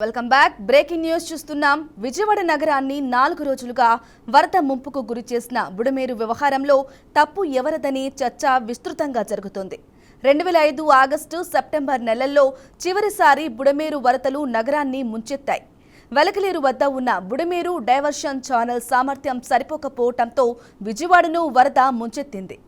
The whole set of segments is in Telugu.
Welcome back. బ్రేకింగ్ న్యూస్ చూస్తున్నాం. విజయవాడ నగరాన్ని 4 రోజులుగా వరద ముంపుకు గురి చేసిన బుడమేరు వ్యవహారంలో తప్పు ఎవరిదని చర్చ విస్తృతంగా జరుగుతోంది. 2005 ఆగస్టు సెప్టెంబర్ నెలల్లో చివరిసారి బుడమేరు వరదలు నగరాన్ని ముంచెత్తాయి. వెలకలేరు వద్ద ఉన్న బుడమేరు డైవర్షన్ ఛానల్ సామర్థ్యం సరిపోకపోవడంతో విజయవాడను వరద ముంచెత్తింది.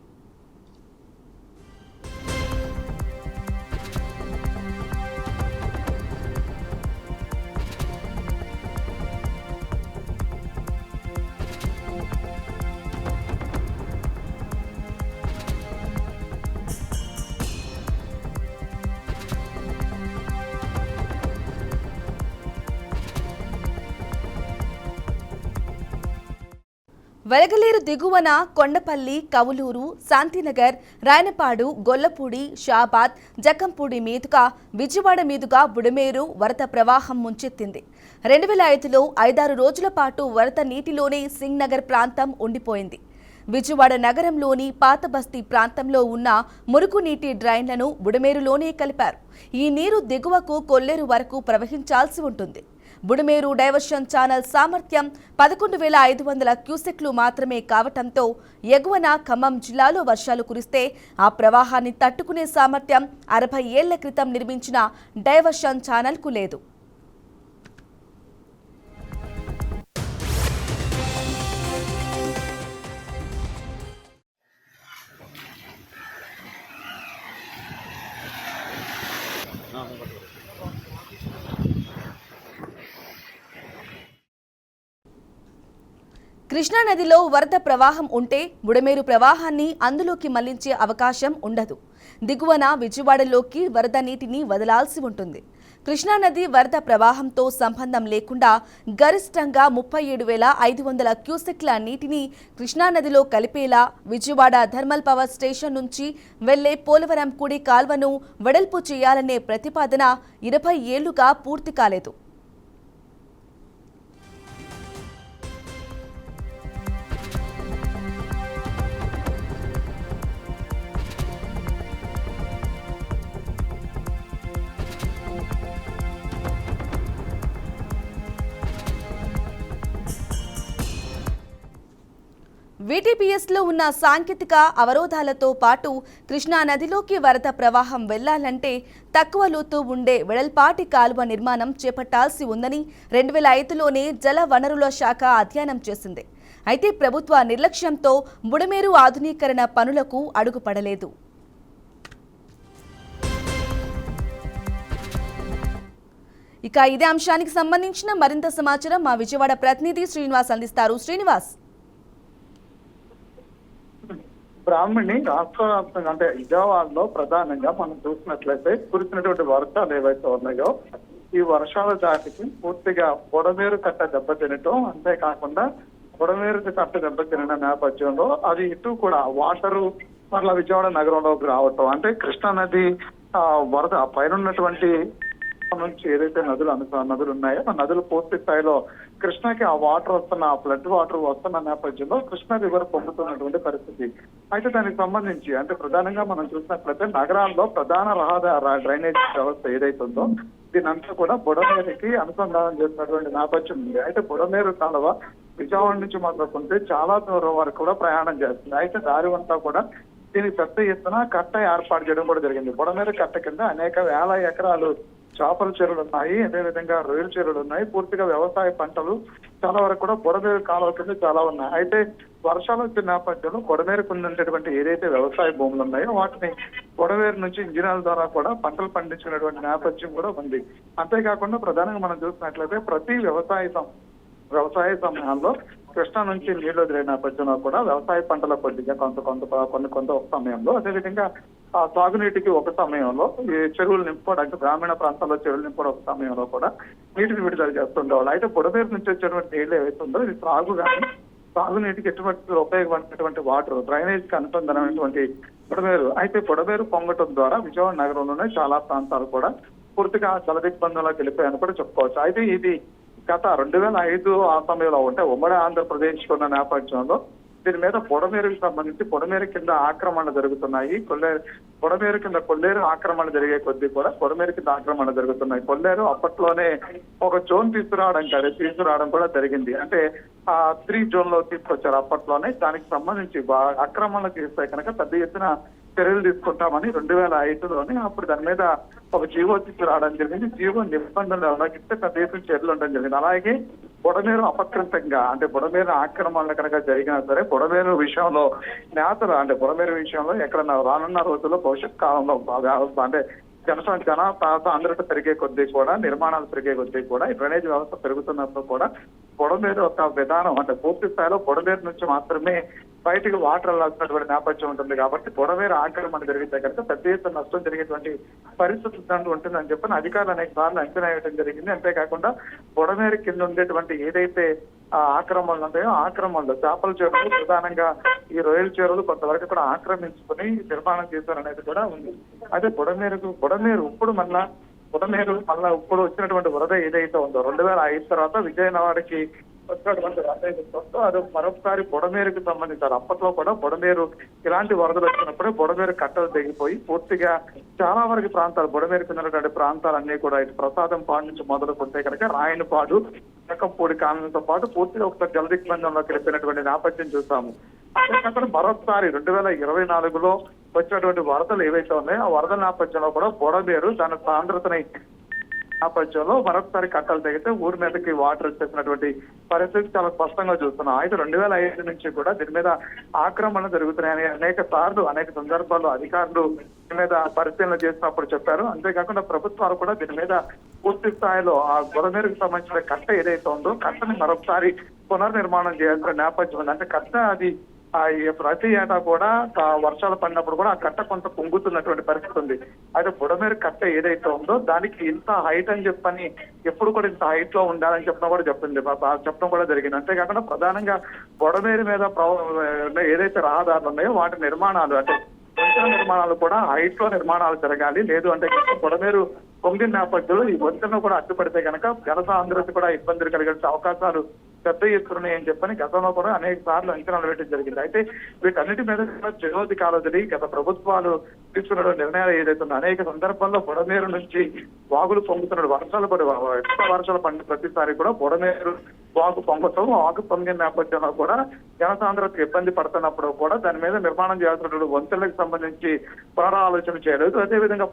వెలగలేరు దిగువన కొండపల్లి, కవులూరు, శాంతినగర్, రాయనపాడు, గొల్లపూడి, షాబాద్, జక్కంపూడి మీదుగా విజయవాడ మీదుగా బుడమేరు వరద ప్రవాహం ముంచెత్తింది. 2005లో 5-6 రోజుల పాటు వరద నీటిలోనే సింగ్ నగర్ ప్రాంతం ఉండిపోయింది. విజయవాడ నగరంలోని పాత బస్తీ ప్రాంతంలో ఉన్న మురుగునీటి డ్రైన్లను బుడమేరులోనే కలిపారు. ఈ నీరు దిగువకు కొల్లేరు వరకు ప్రవహించాల్సి ఉంటుంది. బుడమేరు డైవర్షన్ ఛానల్ సామర్థ్యం 11,500 క్యూసెక్లు మాత్రమే కావటంతో ఎగువన ఖమ్మం జిల్లాలో వర్షాలు కురిస్తే ఆ ప్రవాహాన్ని తట్టుకునే సామర్థ్యం 60 ఏళ్ల క్రితం నిర్మించిన డైవర్షన్ ఛానల్కు లేదు. కృష్ణానదిలో వరద ప్రవాహం ఉంటే బుడమేరు ప్రవాహాన్ని అందులోకి మళ్లించే అవకాశం ఉండదు. దిగువన విజయవాడలోకి వరద నీటిని వదలాల్సి ఉంటుంది. కృష్ణానది వరద ప్రవాహంతో సంబంధం లేకుండా గరిష్టంగా 37,500 క్యూసెక్ల నీటిని కృష్ణానదిలో కలిపేలా విజయవాడ థర్మల్ పవర్ స్టేషన్ నుంచి వెళ్లే పోలవరం కుడి కాల్వను వెడల్పు చేయాలనే ప్రతిపాదన 20 ఏళ్లుగా పూర్తి కాలేదు. వీటీపీఎస్లో ఉన్న సాంకేతిక అవరోధాలతో పాటు కృష్ణా నదిలోకి వరద ప్రవాహం వెళ్లాలంటే తక్కువ లోతు ఉండే వెడల్పాటి కాలువ నిర్మాణం చేపట్టాల్సి ఉందని 2005లోనే జల వనరుల శాఖ అధ్యయనం చేసింది. అయితే ప్రభుత్వ నిర్లక్ష్యంతో బుడమేరు ఆధునీకరణ పనులకు అడుగుపడలేదు. ఇక ఇదే అంశానికి సంబంధించిన మరింత సమాచారం మా విజయవాడ ప్రతినిధి శ్రీనివాస్ అందిస్తారు. శ్రీనివాస్, బ్రాహ్మణి రాష్ట్ర వ్యాప్తంగా అంటే విజయవాడలో ప్రధానంగా మనం చూసినట్లయితే కురిసినటువంటి వర్షాలు ఏవైతే ఉన్నాయో ఈ వర్షాల జాతికి పూర్తిగా బుడమేరు కట్ట దెబ్బతినటం, అంతేకాకుండా బుడమేరు కట్ట దెబ్బతిన నేపథ్యంలో అది ఇటు కూడా వాటరు మరలా విజయవాడ నగరంలోకి రావటం, అంటే కృష్ణా నది వరద పైన ఉన్నటువంటి నుంచి ఏదైతే నదులు ఉన్నాయో ఆ నదులు పూర్తి స్థాయిలో కృష్ణాకి ఆ వాటర్ వస్తున్న ఆ ఫ్లడ్ వాటర్ వస్తున్న నేపథ్యంలో కృష్ణా రివర్ పొందుతున్నటువంటి పరిస్థితి. అయితే దానికి సంబంధించి అంటే ప్రధానంగా మనం చూసినట్లయితే నగరాల్లో ప్రధాన రహదారి డ్రైనేజ్ వ్యవస్థ ఏదైతే ఉందో దీనంతా కూడా బుడమేరుకి అనుసంధానం చేసినటువంటి నేపథ్యం ఉంది. అయితే బుడమేరు కాలువ విజయవాడ నుంచి మొదలుకుంటే చాలా దూరం వరకు కూడా ప్రయాణం చేస్తుంది. అయితే దారి అంతా కూడా దీనికి పెద్ద ఎత్తున కట్ట ఏర్పాటు చేయడం కూడా జరిగింది. బుడమేరు కట్ట కింద అనేక వేల ఎకరాలు చేపల చెరువులు ఉన్నాయి, అదేవిధంగా రొయ్యల చెరువులు ఉన్నాయి. పూర్తిగా వ్యవసాయ పంటలు చాలా వరకు కూడా బుడమేరు కాలువ కింద చాలా ఉన్నాయి. అయితే వర్షాలు వచ్చిన నేపథ్యంలో బుడమేరుకు ఉన్నటువంటి ఏదైతే వ్యవసాయ భూములు ఉన్నాయో వాటిని బుడమేరు నుంచి ఇంజినాల ద్వారా కూడా పంటలు పండించుకునేటువంటి నేపథ్యం కూడా ఉంది. అంతేకాకుండా ప్రధానంగా మనం చూసినట్లయితే ప్రతి వ్యవసాయ సమయాల్లో కృష్ణా నుంచి నీళ్లు వదిలే నేపథ్యంలో కూడా వ్యవసాయ పంటల కొద్దిగా కొంత ఒక సమయంలో, అదేవిధంగా సాగునీటికి ఒక సమయంలో ఈ చెరువులు నింపుకోవడానికి గ్రామీణ ప్రాంతాల్లో చెరువులు నింపుకోవడం ఒక సమయంలో కూడా నీటిని విడుదల చేస్తుండేవాళ్ళు. అయితే బుడమేరు నుంచి వచ్చేటువంటి నీళ్లు ఏవైతే ఉందో ఇది సాగునీటికి ఎటువంటి ఉపయోగపడినటువంటి వాటర్ డ్రైనేజ్ కి అనుసంధానమైనటువంటి బుడమేరు. అయితే బుడమేరు పొంగటం ద్వారా విజయవాడ నగరంలోనే చాలా ప్రాంతాలు కూడా పూర్తిగా జల దిగ్బంధంలోకి వెళ్ళిపోయాయని కూడా చెప్పుకోవచ్చు. అయితే ఇది గత 2005 ఆ సమయంలో ఉంటే ఉమ్మడి ఆంధ్రప్రదేశ్ ఉన్న నేపథ్యంలో దీని మీద బుడమేరుకు సంబంధించి బుడమేరు కింద ఆక్రమణలు జరుగుతున్నాయి. బుడమేరు కింద కొల్లేరు ఆక్రమణ జరిగే కొద్దీ కూడా బుడమేరు కింద ఆక్రమణ జరుగుతున్నాయి. కొల్లేరు అప్పట్లోనే ఒక జోన్ తీసుకురావడం కూడా జరిగింది. అంటే ఆ 3 జోన్ లో తీసుకొచ్చారు అప్పట్లోనే. దానికి సంబంధించి ఆక్రమణలు చేస్తే కనుక పెద్ద ఎత్తున చర్యలు తీసుకుంటామని 2005లోనే అప్పుడు దాని మీద ఒక జీవో తీసుకురావడం జరిగింది. జీవో నిబంధనలు ఉల్లంఘిస్తే పెద్ద ఎత్తున చర్యలు ఉండడం జరిగింది. అలాగే బుడమేరు అపకృతంగా అంటే బుడమేరు ఆక్రమణలు కనుక జరిగినా సరే బుడమేరు విషయంలో నేతలు అంటే బుడమేరు విషయంలో ఎక్కడ రానున్న రోజుల్లో భవిష్యత్ కాలంలో అంటే ఆంధ్రత పెరిగే కొద్దీ కూడా నిర్మాణాలు పెరిగే కొద్దీ కూడా ఈ డ్రైనేజ్ వ్యవస్థ పెరుగుతున్నప్పుడు కూడా బుడమేరు ఒక విధానం అంటే పూర్తి స్థాయిలో బుడమేరు నుంచి మాత్రమే బయటకు వాటర్ వెళ్లాల్సినటువంటి నేపథ్యం ఉంటుంది. కాబట్టి బుడమేరు ఆక్రమణ జరిగితే కనుక పెద్ద ఎత్తున నష్టం జరిగేటువంటి పరిస్థితి ఉంటుందని చెప్పని అధికారులు అనేక సార్లు అంచనా వేయడం జరిగింది. అంతేకాకుండా బుడమేరు కింద ఉండేటువంటి ఏదైతే ఆక్రమణలు ఉంటాయో ఆక్రమణలు చేపల చెరువులు ప్రధానంగా ఈ రొయ్యల చెరువులు కొంతవరకు కూడా ఆక్రమించుకుని నిర్మాణం చేశారనేది కూడా ఉంది. అదే బుడమేరు ఇప్పుడు వచ్చినటువంటి వరద ఏదైతే ఉందో 2005 తర్వాత విజయనగరానికి వచ్చినటువంటి వరద ఏదైతే ఉందో అది మరొకసారి బుడమేరుకు సంబంధించారు. అప్పట్లో కూడా బుడమేరు ఇలాంటి వరదలు వచ్చినప్పుడే బుడమేరు కట్టలు తెగిపోయి పూర్తిగా చాలా వరకు ప్రాంతాలు బుడమేరుకు ఉన్నటువంటి ప్రాంతాలన్నీ కూడా ఇటు ప్రసాదం పాడు నుంచి మొదలుకుంటే కనుక రాయనపాడు జక్కంపూడి కాలనీతో పాటు పూర్తిగా ఒకసారి జలదిగ్బంధంలోకి వెళ్ళిపోయినటువంటి నేపథ్యం చూసాము. అంతేకాకుండా మరొకసారి 2024లో వచ్చినటువంటి వరదలు ఏవైతే ఉన్నాయో ఆ వరదల నేపథ్యంలో కూడా బుడమేరు దాని సాంద్రతని నేపథ్యంలో మరొకసారి కట్టలు తెగితే ఊరి మీదకి వాటర్ వచ్చేసినటువంటి పరిస్థితి చాలా స్పష్టంగా చూస్తున్నాం. అయితే 2005 నుంచి కూడా దీని మీద ఆక్రమణ జరుగుతున్నాయని అనేక సందర్భాల్లో అధికారులు దీని మీద పరిశీలన చేసినప్పుడు చెప్పారు. అంతేకాకుండా ప్రభుత్వాలు కూడా దీని మీద పూర్తి స్థాయిలో ఆ బుడమేరుకు సంబంధించిన కట్ట ఏదైతే ఉందో కట్టని మరొకసారి పునర్నిర్మాణం చేయాల్సిన నేపథ్యం ఉంది. అంటే కట్ట అది ప్రతి ఏటా కూడా వర్షాలు పడినప్పుడు కూడా ఆ కట్ట కొంత పొంగుతున్నటువంటి పరిస్థితి ఉంది. అయితే బుడమేరు కట్ట ఏదైతే ఉందో దానికి ఇంత హైట్ అని చెప్పని ఎప్పుడు కూడా ఇంత హైట్ లో ఉండాలని చెప్పడం కూడా జరిగింది. అంతేకాకుండా ప్రధానంగా బుడమేరు మీద ఏదైతే రహదారులు ఉన్నాయో వాటి నిర్మాణాలు అంటే వంతెన నిర్మాణాలు కూడా హైట్ లో నిర్మాణాలు జరగాలి. లేదు అంటే బుడమేరు పొంగిన నేపథ్యంలో ఈ వంతెన కూడా అడ్డుపడితే కనుక జనసాంద్రత కూడా ఇబ్బందులు కలిగే అవకాశాలు పెద్ద ఎత్తున్నాయని చెప్పని గతంలో కూడా అనేక సార్లు అంచనాలు వేయడం జరిగింది. అయితే వీటన్నిటి మీద జనోధికారులు గత ప్రభుత్వాలు తీసుకున్న నిర్ణయాలు ఏదైతే ఉందో అనేక సందర్భాల్లో బుడమేరు నుంచి వాగులు పొంగుతున్నాడు. వర్షాలు పడిన ప్రతిసారి కూడా బుడమేరు వాగు పొంగిన నేపథ్యంలో కూడా జనసాంద్రతకు ఇబ్బంది పడుతున్నప్పుడు కూడా దాని మీద నిర్మాణం చేయాల్సినటువంటి వంతెనలకు సంబంధించి పునరాలోచన చేయలేదు. అదేవిధంగా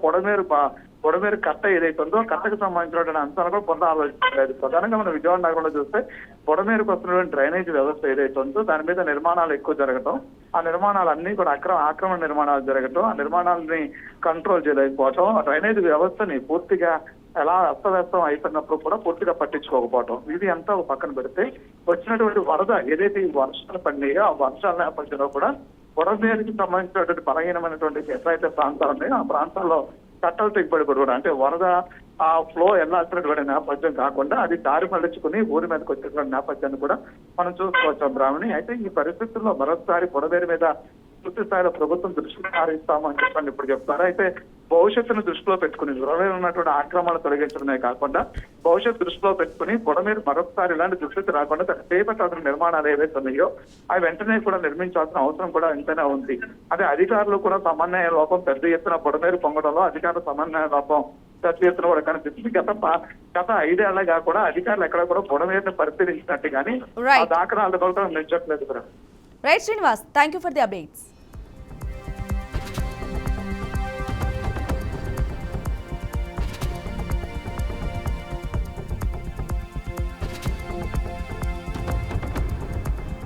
బుడమేరు కట్ట ఏదైతే ఉందో కట్టకు సంబంధించినటువంటి అంశాలు కూడా పునరాలోచించలేదు. ప్రధానంగా మనం విజయవాడ నగరంలో చూస్తే బుడమేరుకు వస్తున్నటువంటి డ్రైనేజ్ వ్యవస్థ ఏదైతే ఉందో దాని మీద నిర్మాణాలు ఎక్కువ జరగటం, ఆ నిర్మాణాలన్నీ కూడా ఆక్రమణ నిర్మాణాలు జరగటం, ఆ నిర్మాణాలని కంట్రోల్ చేయలేకపోవటం, డ్రైనేజ్ వ్యవస్థని పూర్తిగా ఎలా అస్తవ్యస్తం అయిపోయినప్పుడు కూడా పూర్తిగా పట్టించుకోకపోవటం, ఇది అంతా పక్కన పెడితే వచ్చినటువంటి వరద ఏదైతే ఈ వర్షాలు పడినాయో ఆ వర్షాల నేపథ్యంలో కూడా బుడమేరుకి సంబంధించినటువంటి బలహీనమైనటువంటి ఎట్లయితే ప్రాంతాలు ఉన్నాయో ఆ ప్రాంతాల్లో కట్టలు తెగిపడి కూడా అంటే వరద ఆ ఫ్లో వెళ్ళాల్సినటువంటి నేపథ్యం కాకుండా అది దారి మళ్ళించుకుని ఊరి మీదకి వచ్చేటువంటి నేపథ్యాన్ని కూడా మనం చూసుకోవచ్చు బ్రాహ్మణి. అయితే ఈ పరిస్థితుల్లో మరొకసారి బుడమేరు మీద పూర్తి స్థాయిలో ప్రభుత్వం దృష్టి సారిస్తామని చెప్పండి ఇప్పుడు చెప్తారు. అయితే భవిష్యత్తును దృష్టిలో పెట్టుకుని బుడమేరు ఉన్నటువంటి ఆక్రమణలు తొలగించడమే కాకుండా భవిష్యత్తు దృష్టిలో పెట్టుకుని బుడమేరు మరొకసారి ఇలాంటి దుస్థితి రాకుండా చేపట్టాల్సిన నిర్మాణాలు ఏవైతే ఉన్నాయో అవి వెంటనే కూడా నిర్మించాల్సిన అవసరం కూడా ఎంతైనా ఉంది. అదే అధికారులు కూడా సమన్వయ లోపం పెద్ద ఎత్తున బుడమేరు పొంగడంలో అధికారుల సమన్వయ లోపం పెద్ద ఎత్తున కూడా కనిపిస్తుంది. గత 5 ఏళ్లగా కూడా అధికారులు ఎక్కడ కూడా బుడమేరుని పరిశీలించినట్టు కానీ ఆ దాఖలాలు కూడా నిలిచట్లేదు. Right Srinivas, thank you for the updates.